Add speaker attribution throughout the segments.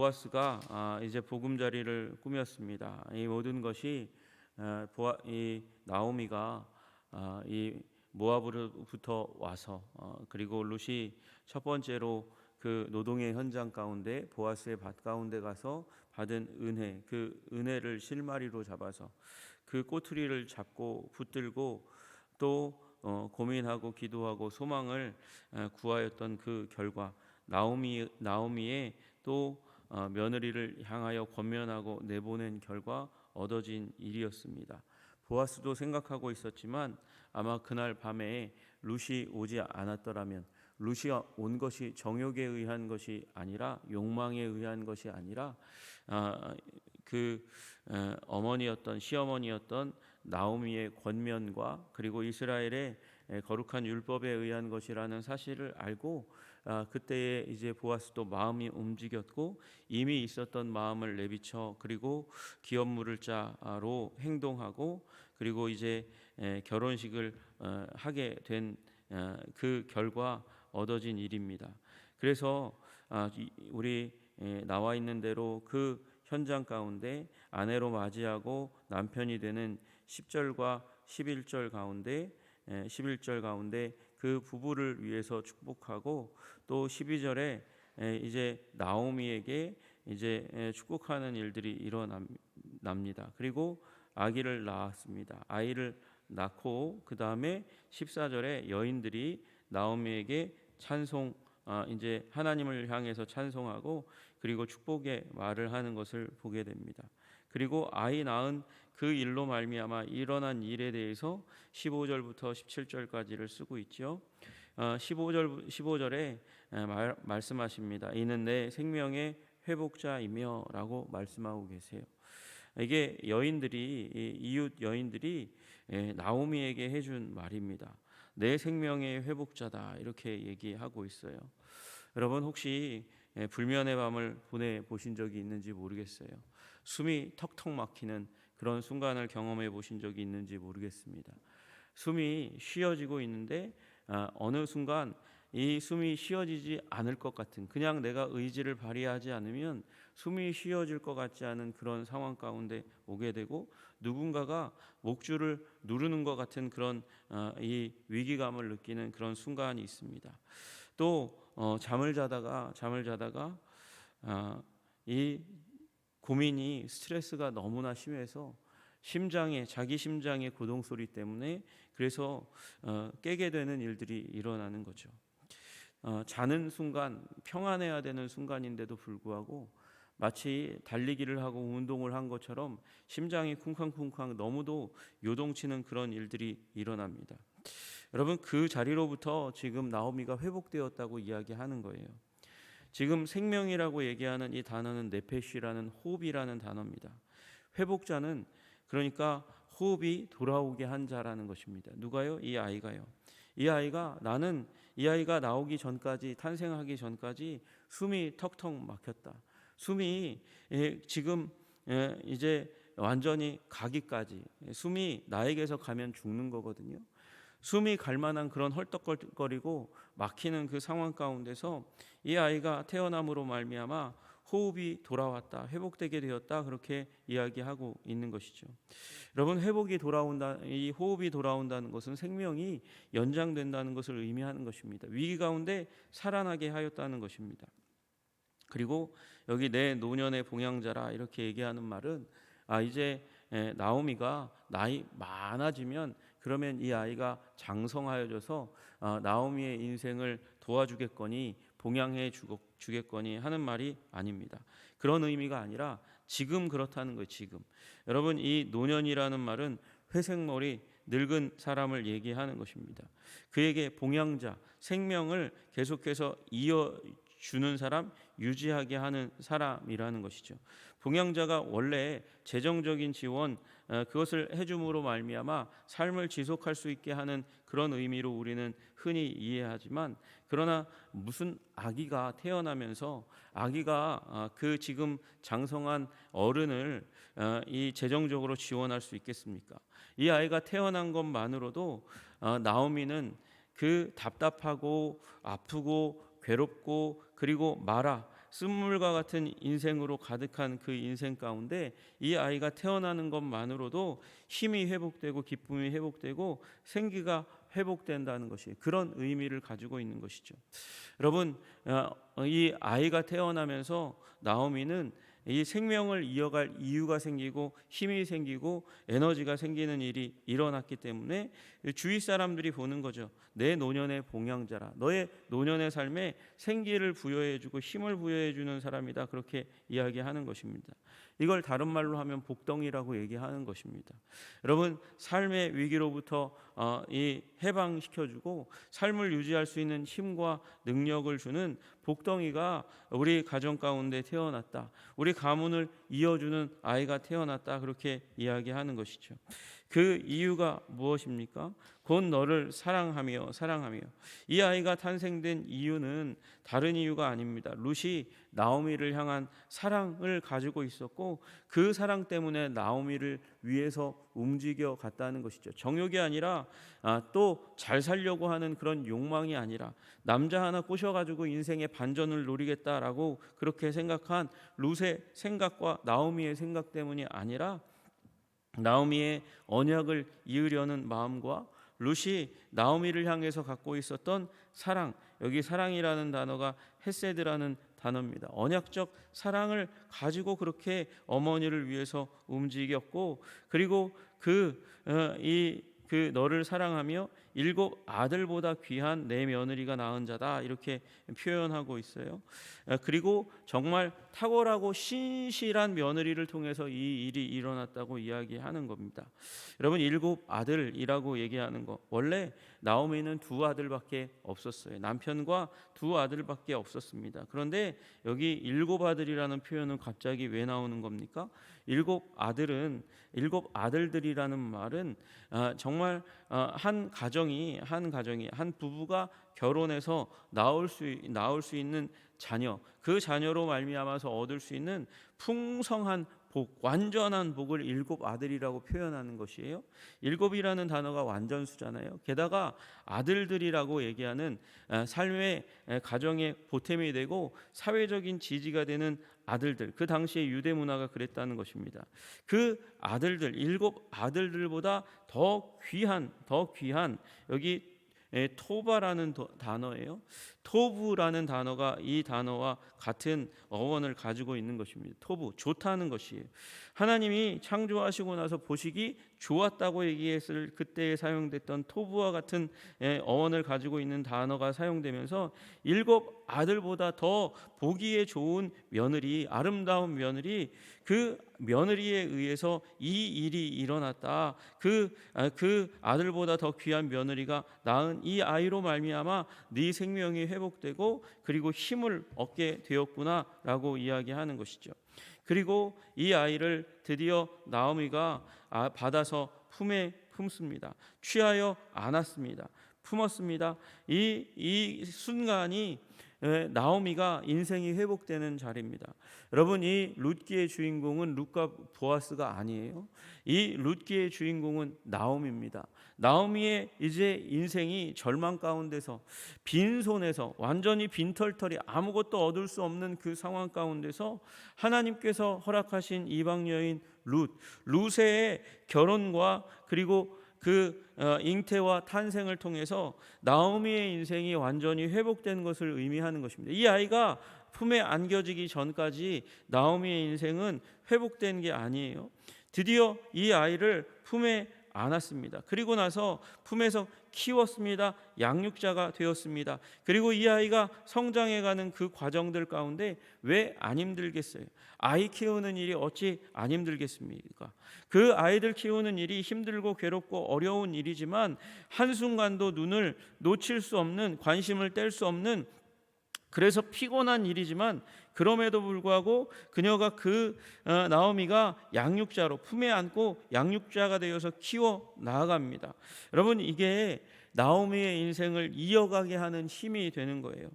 Speaker 1: 보아스가 이제 보금자리를 꾸몄습니다. 이 모든 것이 이 나오미가 이 모압으로부터 와서 그리고 룻이 첫 번째로 그 노동의 현장 가운데 보아스의 밭 가운데 가서 받은 은혜, 그 은혜를 실마리로 잡아서 그 꼬투리를 잡고 붙들고 또 고민하고 기도하고 소망을 구하였던 그 결과 나오미의 또 며느리를 향하여 권면하고 내보낸 결과 얻어진 일이었습니다. 보아스도 생각하고 있었지만 아마 그날 밤에 룻이 오지 않았더라면, 룻이 온 것이 정욕에 의한 것이 아니라 욕망에 의한 것이 아니라 그 어머니였던 시어머니였던 나오미의 권면과 그리고 이스라엘의 거룩한 율법에 의한 것이라는 사실을 알고 그때에 이제 보아스도 마음이 움직였고 이미 있었던 마음을 내비쳐 그리고 기업 물을 자로 행동하고 그리고 이제 결혼식을 하게 된 그 결과 얻어진 일입니다. 그래서 우리 나와 있는 대로 그 현장 가운데 아내로 맞이하고 남편이 되는 10절과 11절 가운데 11절 가운데 그 부부를 위해서 축복하고 또 12절에 이제 나오미에게 이제 축복하는 일들이 일어납니다. 그리고 아기를 낳았습니다. 아이를 낳고 그 다음에 14절에 여인들이 나오미에게 찬송 이제 하나님을 향해서 찬송하고 그리고 축복의 말을 하는 것을 보게 됩니다. 그리고 아이 낳은 그 일로 말미암아 일어난 일에 대해서 15절부터 17절까지를 쓰고 있죠. 15절에 말씀하십니다. 이는 내 생명의 회복자이며라고 말씀하고 계세요. 이게 여인들이 이웃 여인들이 나오미에게 해준 말입니다. 내 생명의 회복자다 이렇게 얘기하고 있어요. 여러분 혹시 불면의 밤을 보내 보신 적이 있는지 모르겠어요. 숨이 턱턱 막히는 그런 순간을 경험해 보신 적이 있는지 모르겠습니다. 숨이 쉬어지고 있는데 어느 순간 이 숨이 쉬어지지 않을 것 같은, 그냥 내가 의지를 발휘하지 않으면 숨이 쉬어질 것 같지 않은 그런 상황 가운데 오게 되고 누군가가 목줄을 누르는 것 같은 그런 이 위기감을 느끼는 그런 순간이 있습니다. 또 잠을 자다가 이 고민이 스트레스가 너무나 심해서 자기 심장의 고동 소리 때문에 그래서 깨게 되는 일들이 일어나는 거죠. 자는 순간 평안해야 되는 순간인데도 불구하고 마치 달리기를 하고 운동을 한 것처럼 심장이 쿵쾅쿵쾅 너무도 요동치는 그런 일들이 일어납니다. 여러분 그 자리로부터 지금 나오미가 회복되었다고 이야기하는 거예요. 지금 생명이라고 얘기하는 이 단어는 네페시라는 호흡이라는 단어입니다. 회복자는 그러니까 호흡이 돌아오게 한 자라는 것입니다. 누가요? 이 아이가요. 이 아이가 나오기 전까지 탄생하기 전까지 숨이 턱턱 막혔다. 숨이 지금 이제 완전히 가기까지 숨이 나에게서 가면 죽는 거거든요. 숨이 갈 만한 그런 헐떡거리고 막히는 그 상황 가운데서 이 아이가 태어남으로 말미암아 호흡이 돌아왔다, 회복되게 되었다 그렇게 이야기하고 있는 것이죠. 여러분 이 호흡이 돌아온다는 것은 생명이 연장된다는 것을 의미하는 것입니다. 위기 가운데 살아나게 하였다는 것입니다. 그리고 여기 내 노년의 봉양자라 이렇게 얘기하는 말은 이제 나오미가 나이 많아지면 그러면 이 아이가 장성하여져서 나오미의 인생을 도와주겠거니 봉양해 주겠거니 하는 말이 아닙니다. 그런 의미가 아니라 지금 그렇다는 거예요. 지금 여러분 이 노년이라는 말은 회색머리 늙은 사람을 얘기하는 것입니다. 그에게 봉양자 생명을 계속해서 이어주는 사람, 유지하게 하는 사람이라는 것이죠. 봉양자가 원래 재정적인 지원 그것을 해줌으로 말미암아 삶을 지속할 수 있게 하는 그런 의미로 우리는 흔히 이해하지만 그러나 무슨 아기가 태어나면서 아기가 그 지금 장성한 어른을 이 재정적으로 지원할 수 있겠습니까? 이 아이가 태어난 것만으로도 나오미는 그 답답하고 아프고 괴롭고 그리고 마라 쓴물과 같은 인생으로 가득한 그 인생 가운데 이 아이가 태어나는 것만으로도 힘이 회복되고 기쁨이 회복되고 생기가 회복된다는 것이 그런 의미를 가지고 있는 것이죠. 여러분, 이 아이가 태어나면서 나오미는 이 생명을 이어갈 이유가 생기고 힘이 생기고 에너지가 생기는 일이 일어났기 때문에 주위 사람들이 보는 거죠. 내 노년의 봉양자라, 너의 노년의 삶에 생기를 부여해주고 힘을 부여해주는 사람이다, 그렇게 이야기하는 것입니다. 이걸 다른 말로 하면 복덩이라고 얘기하는 것입니다. 여러분, 삶의 위기로부터 이 해방시켜주고 삶을 유지할 수 있는 힘과 능력을 주는 복덩이가 우리 가정 가운데 태어났다, 우리 가문을 이어주는 아이가 태어났다, 그렇게 이야기하는 것이죠. 그 이유가 무엇입니까? 곧 너를 사랑하며. 이 아이가 탄생된 이유는 다른 이유가 아닙니다. 룻이 나오미를 향한 사랑을 가지고 있었고 그 사랑 때문에 나오미를 위해서 움직여 갔다는 것이죠. 정욕이 아니라 또 잘 살려고 하는 그런 욕망이 아니라 남자 하나 꼬셔가지고 인생의 반전을 노리겠다라고 그렇게 생각한 룻의 생각과 나오미의 생각 때문이 아니라 나오미의 언약을 이으려는 마음과 룻이 나오미를 향해서 갖고 있었던 사랑, 여기 사랑이라는 단어가 헤세드라는 단어입니다. 언약적 사랑을 가지고 그렇게 어머니를 위해서 움직였고, 그리고 그 너를 사랑하며 7 아들보다 귀한 내 며느리가 낳은 자다, 이렇게 표현하고 있어요. 그리고 정말 탁월하고 신실한 며느리를 통해서 이 일이 일어났다고 이야기하는 겁니다. 여러분, 7 아들이라고 얘기하는 거, 원래 나오미는 2 아들밖에 없었어요. 남편과 2 아들밖에 없었습니다. 그런데 여기 7 아들이라는 표현은 갑자기 왜 나오는 겁니까? 7 아들들이라는 말은 정말 한 가정이 한 부부가 결혼해서 낳을 수 있는 자녀, 그 자녀로 말미암아서 얻을 수 있는 풍성한 복, 완전한 복을 7 아들이라고 표현하는 것이에요. 7이라는 단어가 완전수잖아요. 게다가 아들들이라고 얘기하는 삶의 가정의 보탬이 되고 사회적인 지지가 되는 아들들, 그 당시에 유대 문화가 그랬다는 것입니다. 그 아들들, 7 아들들보다 더 귀한 여기 토바라는 단어예요. 토부라는 단어가 이 단어와 같은 어원을 가지고 있는 것입니다. 토부, 좋다는 것이에요. 하나님이 창조하시고 나서 보시기 좋았다고 얘기했을 그때에 사용됐던 토부와 같은 어원을 가지고 있는 단어가 사용되면서 7 아들보다 더 보기에 좋은 며느리, 아름다운 며느리, 그 며느리에 의해서 이 일이 일어났다. 그 아들보다 더 귀한 며느리가 낳은 이 아이로 말미암아 네 생명이 회복되고 그리고 힘을 얻게 되었구나라고 이야기하는 것이죠. 그리고 이 아이를 드디어 나오미가 받아서 품에 품습니다. 취하여 안았습니다. 품었습니다. 이 순간이 나오미가 인생이 회복되는 자리입니다. 여러분, 이 룻기의 주인공은 룻과 보아스가 아니에요. 이 룻기의 주인공은 나오미입니다. 나오미의 이제 인생이 절망 가운데서, 빈손에서, 완전히 빈털털이 아무것도 얻을 수 없는 그 상황 가운데서 하나님께서 허락하신 이방 여인 룻의 결혼과 그리고 그 잉태와 탄생을 통해서 나오미의 인생이 완전히 회복된 것을 의미하는 것입니다. 이 아이가 품에 안겨지기 전까지 나오미의 인생은 회복된 게 아니에요. 드디어 이 아이를 품에 안았습니다. 그리고 나서 품에서 키웠습니다. 양육자가 되었습니다. 그리고 이 아이가 성장해가는 그 과정들 가운데 왜 안 힘들겠어요? 아이 키우는 일이 어찌 안 힘들겠습니까? 그 아이들 키우는 일이 힘들고 괴롭고 어려운 일이지만 한순간도 눈을 놓칠 수 없는, 관심을 뗄 수 없는, 그래서 피곤한 일이지만 그럼에도 불구하고 그녀가 나오미가 양육자로 품에 안고 양육자가 되어서 키워 나아갑니다. 여러분, 이게 나오미의 인생을 이어가게 하는 힘이 되는 거예요.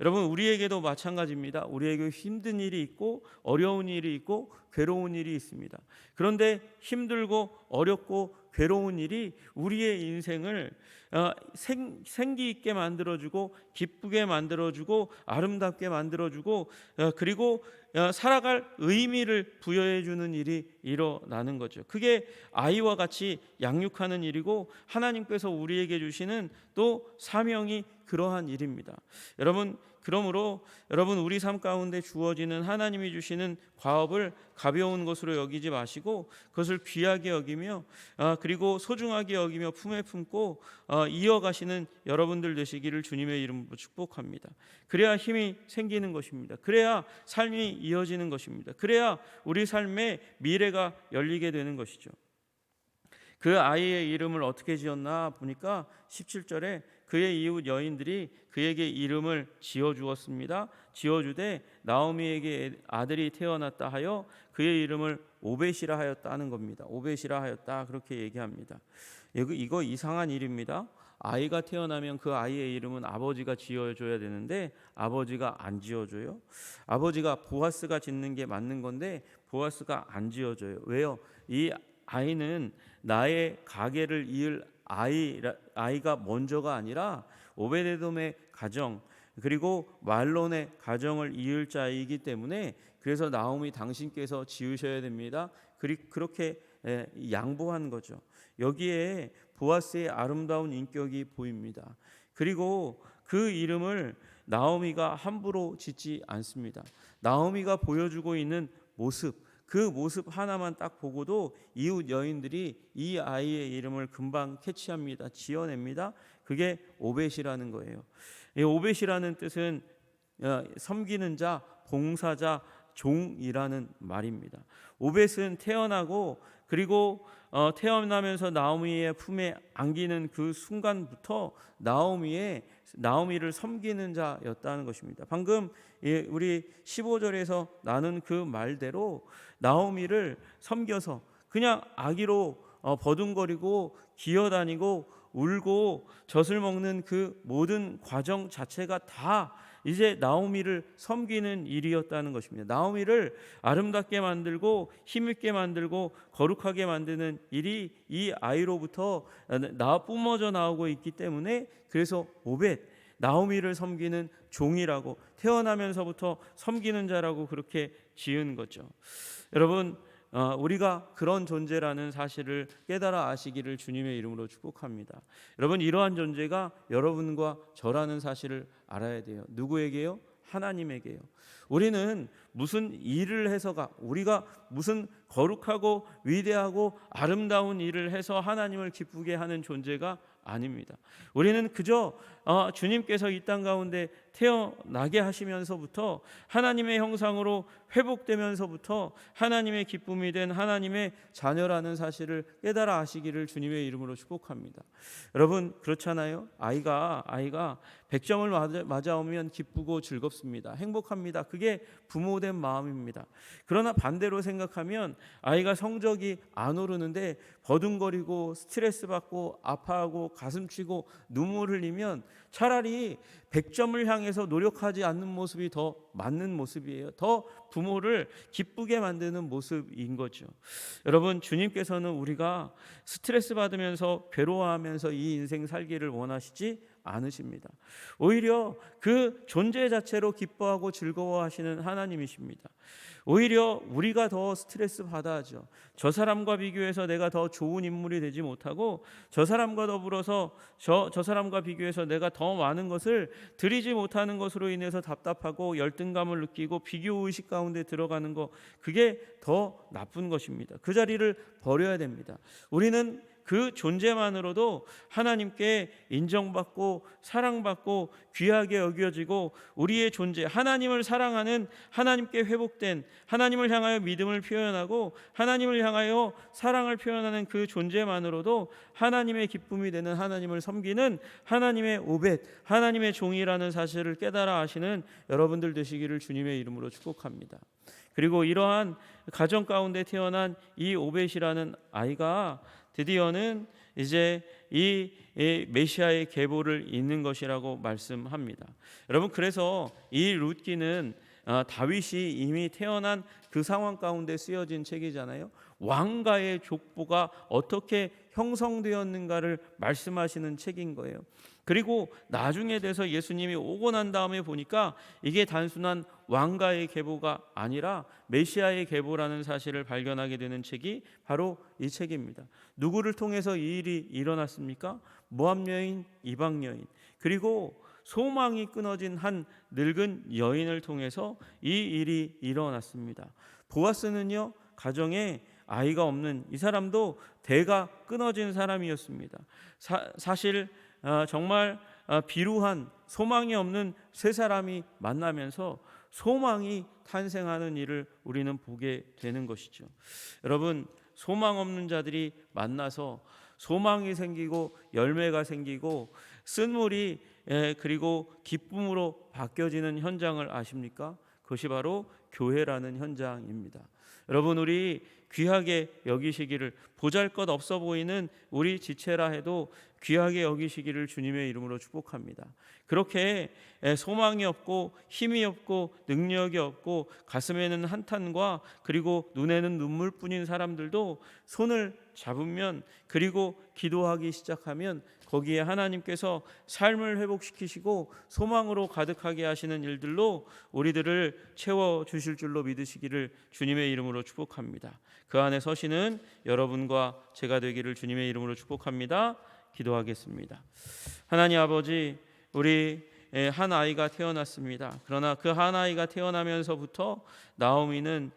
Speaker 1: 여러분, 우리에게도 마찬가지입니다. 우리에게 힘든 일이 있고 어려운 일이 있고 괴로운 일이 있습니다. 그런데 힘들고 어렵고 괴로운 일이 우리의 인생을 생기 있게 만들어주고 기쁘게 만들어주고 아름답게 만들어주고 그리고 살아갈 의미를 부여해주는 일이 일어나는 거죠. 그게 아이와 같이 양육하는 일이고 하나님께서 우리에게 주시는 또 사명이 그러한 일입니다. 여러분, 그러므로 여러분 우리 삶 가운데 주어지는 하나님이 주시는 과업을 가벼운 것으로 여기지 마시고 그것을 귀하게 여기며 그리고 소중하게 여기며 품에 품고 이어가시는 여러분들 되시기를 주님의 이름으로 축복합니다. 그래야 힘이 생기는 것입니다. 그래야 삶이 이어지는 것입니다. 그래야 우리 삶의 미래가 열리게 되는 것이죠. 그 아이의 이름을 어떻게 지었나 보니까 17절에 그의 이웃 여인들이 그에게 이름을 지어주었습니다. 지어주되 나오미에게 아들이 태어났다 하여 그의 이름을 오벳이라 하였다 하는 겁니다. 오벳이라 하였다 그렇게 얘기합니다. 이거 이상한 일입니다. 아이가 태어나면 그 아이의 이름은 아버지가 지어줘야 되는데 아버지가 안 지어줘요. 아버지가 보아스가 짓는 게 맞는 건데 보아스가 안 지어줘요. 왜요? 이 아이는 나의 가계를 이을 아이가 먼저가 아니라 오베데돔의 가정 그리고 말론의 가정을 이을 자이기 때문에 그래서 나오미 당신께서 지으셔야 됩니다. 그렇게 양보한 거죠. 여기에 보아스의 아름다운 인격이 보입니다. 그리고 그 이름을 나오미가 함부로 짓지 않습니다. 나오미가 보여주고 있는 모습, 그 모습 하나만 딱 보고도 이웃 여인들이 이 아이의 이름을 금방 캐치합니다. 지어냅니다. 그게 오벳이라는 거예요. 이 오벳이라는 뜻은 섬기는 자, 봉사자, 종이라는 말입니다. 오벳은 태어나고 그리고 태어나면서 나오미의 품에 안기는 그 순간부터 나오미를 섬기는 자였다는 것입니다. 방금 우리 15절에서 나눈 그 말대로 나오미를 섬겨서 그냥 아기로 버둥거리고 기어다니고 울고 젖을 먹는 그 모든 과정 자체가 다 이제 나오미를 섬기는 일이었다는 것입니다. 나오미를 아름답게 만들고 힘있게 만들고 거룩하게 만드는 일이 이 아이로부터 뿜어져 나오고 있기 때문에 그래서 오벳, 나오미를 섬기는 종이라고 태어나면서부터 섬기는 자라고 그렇게 지은 거죠. 여러분, 우리가 그런 존재라는 사실을 깨달아 아시기를 주님의 이름으로 축복합니다. 여러분, 이러한 존재가 여러분과 저라는 사실을 알아야 돼요. 누구에게요? 하나님에게요. 우리는 무슨 일을 해서가 우리가 무슨 거룩하고 위대하고 아름다운 일을 해서 하나님을 기쁘게 하는 존재가 아닙니다. 우리는 그저 주님께서 이 땅 가운데 태어나게 하시면서부터 하나님의 형상으로 회복되면서부터 하나님의 기쁨이 된 하나님의 자녀라는 사실을 깨달아 아시기를 주님의 이름으로 축복합니다. 여러분, 그렇잖아요. 아이가 100점을 맞아오면 기쁘고 즐겁습니다. 행복합니다. 그게 부모된 마음입니다. 그러나 반대로 생각하면 아이가 성적이 안 오르는데 버둥거리고 스트레스 받고 아파하고 가슴 치고 눈물 흘리면 차라리 100점을 향해서 노력하지 않는 모습이 더 맞는 모습이에요. 더 부모를 기쁘게 만드는 모습인 거죠. 여러분, 주님께서는 우리가 스트레스 받으면서 괴로워하면서 이 인생 살기를 원하시지 않으십니다. 오히려 그 존재 자체로 기뻐하고 즐거워하시는 하나님이십니다. 오히려 우리가 더 스트레스 받아야죠. 저 사람과 비교해서 내가 더 좋은 인물이 되지 못하고 저 사람과 더불어서 저 사람과 비교해서 내가 더 많은 것을 드리지 못하는 것으로 인해서 답답하고 열등감을 느끼고 비교의식 가운데 들어가는 것, 그게 더 나쁜 것입니다. 그 자리를 버려야 됩니다. 우리는 그 존재만으로도 하나님께 인정받고 사랑받고 귀하게 여겨지고 우리의 존재, 하나님을 사랑하는, 하나님께 회복된, 하나님을 향하여 믿음을 표현하고 하나님을 향하여 사랑을 표현하는 그 존재만으로도 하나님의 기쁨이 되는, 하나님을 섬기는 하나님의 오벳, 하나님의 종이라는 사실을 깨달아 아시는 여러분들 되시기를 주님의 이름으로 축복합니다. 그리고 이러한 가정 가운데 태어난 이 오벳이라는 아이가 드디어는 이제 이 메시아의 계보를 잇는 것이라고 말씀합니다. 여러분, 그래서 이 룻기는 다윗이 이미 태어난 그 상황 가운데 쓰여진 책이잖아요. 왕가의 족보가 어떻게 형성되었는가를 말씀하시는 책인 거예요. 그리고 나중에 돼서 예수님이 오고 난 다음에 보니까 이게 단순한 왕가의 계보가 아니라 메시아의 계보라는 사실을 발견하게 되는 책이 바로 이 책입니다. 누구를 통해서 이 일이 일어났습니까? 모압 여인, 이방 여인, 그리고 소망이 끊어진 한 늙은 여인을 통해서 이 일이 일어났습니다. 보아스는요, 가정에 아이가 없는 이 사람도 대가 끊어진 사람이었습니다. 사실 정말 비루한 소망이 없는 세 사람이 만나면서 소망이 탄생하는 일을 우리는 보게 되는 것이죠. 여러분, 소망 없는 자들이 만나서 소망이 생기고 열매가 생기고 쓴물이 그리고 기쁨으로 바뀌어지는 현장을 아십니까? 그것이 바로 교회라는 현장입니다. 여러분, 우리 귀하게 여기시기를, 보잘것없어 보이는 우리 지체라 해도 귀하게 여기시기를 주님의 이름으로 축복합니다. 그렇게 소망이 없고 힘이 없고 능력이 없고 가슴에는 한탄과 그리고 눈에는 눈물뿐인 사람들도 손을 잡으면, 그리고 기도하기 시작하면 거기에 하나님께서 삶을 회복시키시고 소망으로 가득하게 하시는 일들로 우리들을 채워주실 줄로 믿으시기를 주님의 이름으로 축복합니다. 그 안에 서시는 여러분과 제가 되기를 주님의 이름으로 축복합니다. 기도하겠습니다. 하나님 아버지, 우리 한 아이가 태어났습니다. 그러나 그 한 아이가 태어나면서부터 나오미는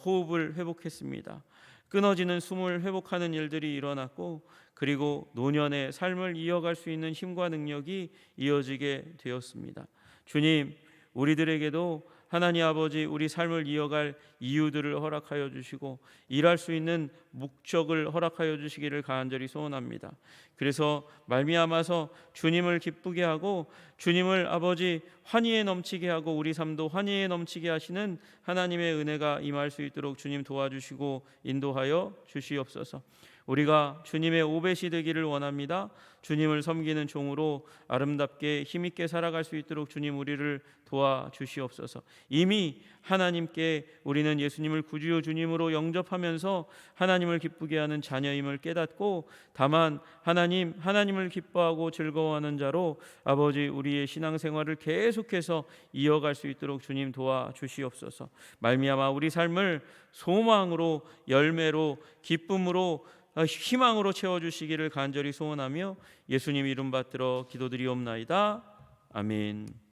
Speaker 1: 호흡을 회복했습니다. 끊어지는 숨을 회복하는 일들이 일어났고, 그리고 노년의 삶을 이어갈 수 있는 힘과 능력이 이어지게 되었습니다. 주님, 우리들에게도 하나님 아버지, 우리 삶을 이어갈 이유들을 허락하여 주시고 일할 수 있는 목적을 허락하여 주시기를 간절히 소원합니다. 그래서 말미암아서 주님을 기쁘게 하고 주님을 아버지 환희에 넘치게 하고 우리 삶도 환희에 넘치게 하시는 하나님의 은혜가 임할 수 있도록 주님 도와주시고 인도하여 주시옵소서. 우리가 주님의 오벳이 되기를 원합니다. 주님을 섬기는 종으로 아름답게 힘있게 살아갈 수 있도록 주님 우리를 도와주시옵소서. 이미 하나님께 우리는 예수님을 구주요 주님으로 영접하면서 하나님을 기쁘게 하는 자녀임을 깨닫고, 다만 하나님을 기뻐하고 즐거워하는 자로 아버지 우리의 신앙생활을 계속해서 이어갈 수 있도록 주님 도와주시옵소서. 말미암아 우리 삶을 소망으로, 열매로, 기쁨으로, 희망으로 채워주시기를 간절히 소원하며 예수님 이름 받들어 기도드리옵나이다. 아멘.